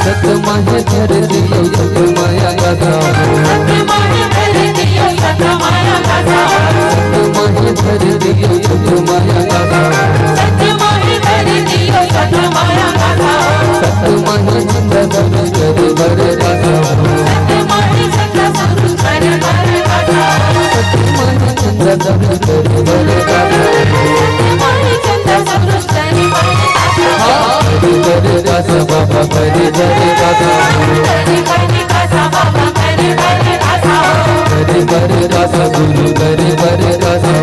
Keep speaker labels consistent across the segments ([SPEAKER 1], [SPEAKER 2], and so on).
[SPEAKER 1] सत माहे धर दियो सत माया गाथा
[SPEAKER 2] सत माहे धर दियो सत माया गाथा
[SPEAKER 1] सत माहे धर दियो सत माया गाथा
[SPEAKER 2] सत माहे धर दियो सत माया गाथा
[SPEAKER 1] सत माहे चंद धर कर बर गाथा
[SPEAKER 2] सत माहे चंद सुरु कर बर गाथा
[SPEAKER 1] सत माहे चंद धर कर बर गाथा
[SPEAKER 2] सत माहे चंद सुरु कर बर गाथा
[SPEAKER 1] करे गाथा बाबा करे करे गाथा
[SPEAKER 2] करे करे गाथा बाबा करे करे गाथा
[SPEAKER 1] करे करे गाथा गुरु करे करे गाथा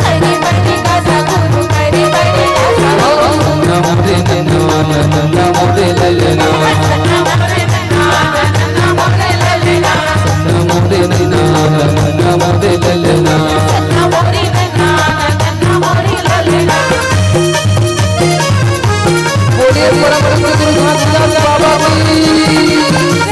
[SPEAKER 2] करे करे गाथा गुरु करे करे गाथा
[SPEAKER 1] नमो रे नमो नमो रे ललना
[SPEAKER 2] नमो रे नमो रे ललना
[SPEAKER 1] नमो रे नमो रे ललना
[SPEAKER 2] नमो रे नमो रे ललना
[SPEAKER 1] बोलिए परम गुरु घाटदास बाबा की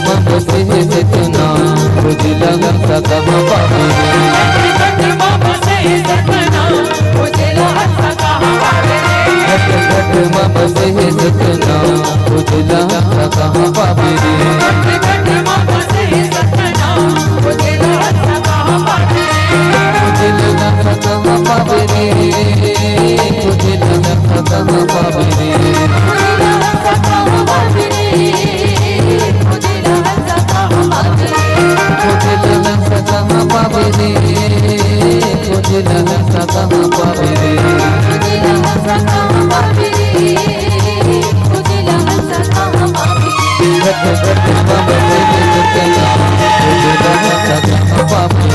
[SPEAKER 1] मम से जितना बुझला सका बाबू
[SPEAKER 2] मम से जितना बुझला सका
[SPEAKER 1] घट घट मम से जितना बुझला सका बाबू
[SPEAKER 2] घट मम से जितना बुझला सका
[SPEAKER 1] बुझला सका बाबू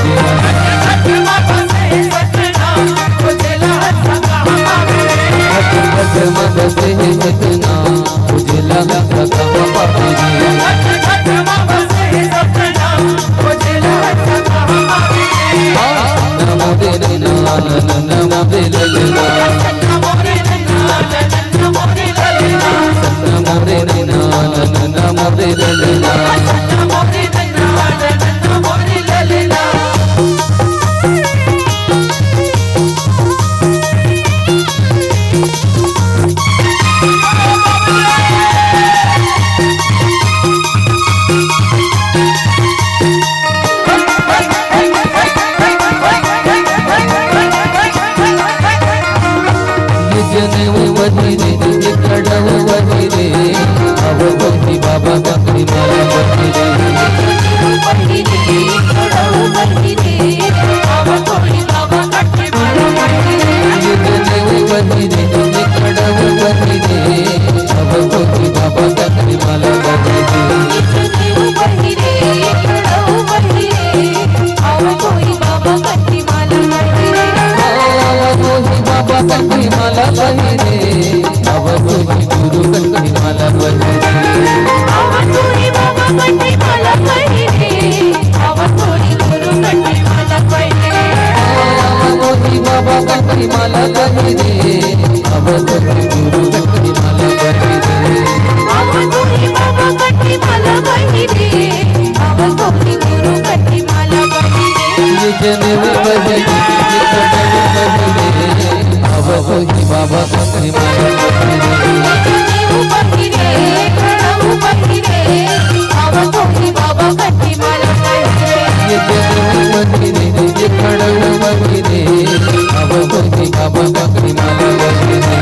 [SPEAKER 1] बुझला सका बाबू बाबा बकरी माला बकरी माला बनी रे अब तो गुरु कटरी माला बनी रे
[SPEAKER 2] अब तोरी बाबा कटरी माला बनी रे अब तोरी गुरु कटरी माला बनी रे
[SPEAKER 1] ये जने में बही ये कटरी बही रे अब तो बाबा कटरी माला बनी रे
[SPEAKER 2] बनी रे खड़ाऊ बनी रे अब तोरी बाबा कटरी माला बनी रे
[SPEAKER 1] ये जने में बही रे ये खड़ाऊ बनी रे अब तो बाबा कटरी माला बनी रे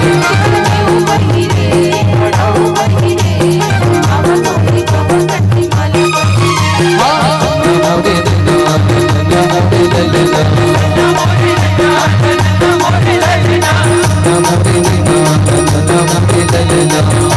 [SPEAKER 2] बनी रे खड़ाऊ बनी रे अब तोरी बाबा कटरी माला बनी रे
[SPEAKER 1] नमो रे नमो रे ललना
[SPEAKER 2] नमो रे नमो रे ललना
[SPEAKER 1] नमो रे नमो रे ललना